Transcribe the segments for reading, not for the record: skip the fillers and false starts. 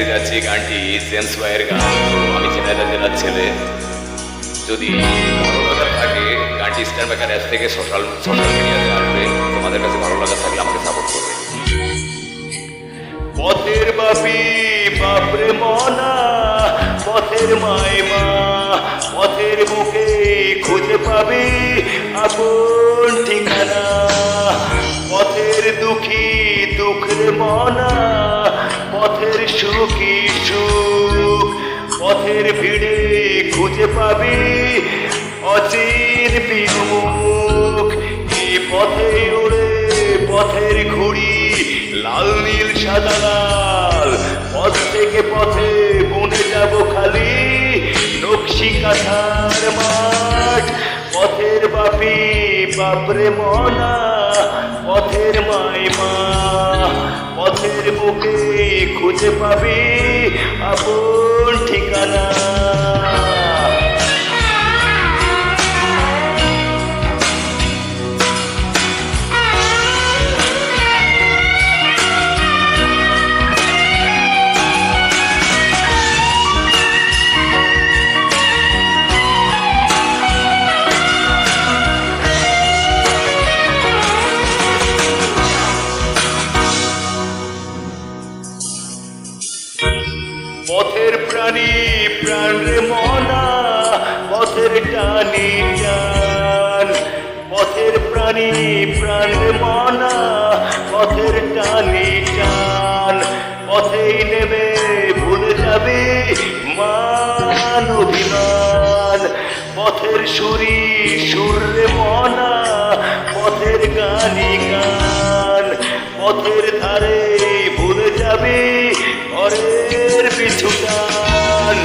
গাইতে যাচ্ছি গানটি জেমস ভাইয়ের গান। আমি ঝিনাইদহ জেলার ছেলে। যদি ভালো লাগা থাকে গানটি স্টার মেকার অ্যাপ থেকে সোশ্যাল মিডিয়াতে আসবে। তোমাদের কাছে ভালো লাগা থাকলে আমাকে সাপোর্ট করবে। পথের বাপি বাপরে মনা, পথের মাইমা, পথের বুকে খুঁজে পাবি আপন ঠিকানা। পথের দুঃখী দুঃখ রে মনা, পথের সুখী সুখ, পথের ভিড়ে খুঁজে পাবি অচিন বিমুখ। এই পথে ওড়ে পথের ঘুড়ি, লাল নীল সাদা লাল, পথ থেকে পথে বনে যাব খালি নকশি কাঁথার মাঠ। পথের বাপি বাপরে মনা, পথের মাইমা, পথের বুকে খুঁজে পাবি আপন ঠিকানা। পথের প্রাণী প্রাণ রে মনা, পথের টানি টান, পথের প্রাণী প্রাণ রে মনা, পথের টানি টান। পথেই নেবে ভুলে যাবি মান অভিমান, পথের সুরি সুর রে মনা, পথের গানি গান। পথের ধারে ভুলে যাবি ঘরের পিছুটান।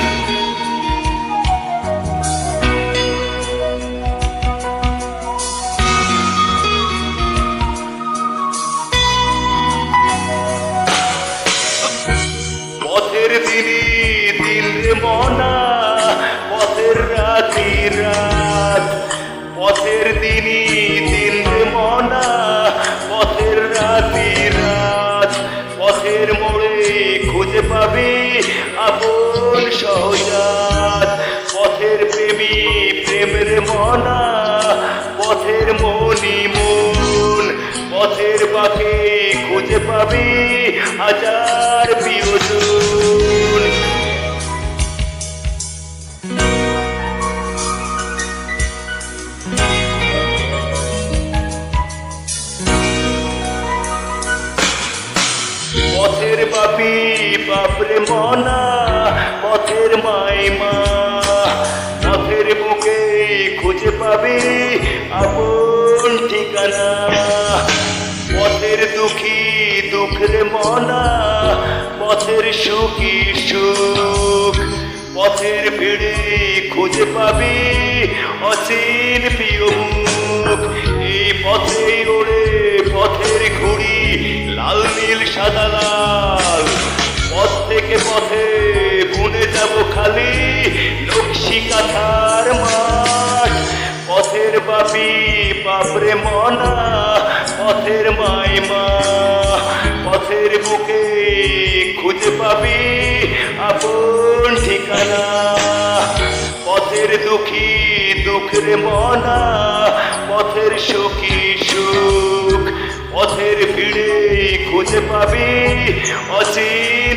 পথের দিনই দিন রে মনা, পথের রাতি রাত, পথের দিনই দিন রে মনা, পথের রাতি রাত। পথের মোড়ে খুঁজে পাবি আপন সহজাত, পথের প্রেমী প্রেম রে মনা, পথের মনি মন। পথের বাঁকে খুঁজে পাবি হাজার প্রিয়জন। পথের বাপি বাপরে মনা, পথের মাইমা, পথের বুকে খুঁজে পাবি আপন ঠিকানা। পথের দুঃখী দুঃখ রে মনা, পথের সুখী সুখ, পথের ভিড়ে খুঁজে পাবি অচিন প্রিয় মুখ। এই পথে ওড়ে পথের ঘুড়ি, লাল নীল সাদা লাল, পথ থেকে পথে বুনে যাব খালি নকশি কাঁথার মাঠ। পথের বাপি বাপরে মনা, পথের মাইমা, পথের বুকে খুঁজে পাবি আপন ঠিকানা। পথের দুঃখী দুঃখ রে মনা, পথের সুখী সুখ, পথের ভিড়ে খুঁজে পাবি অচিন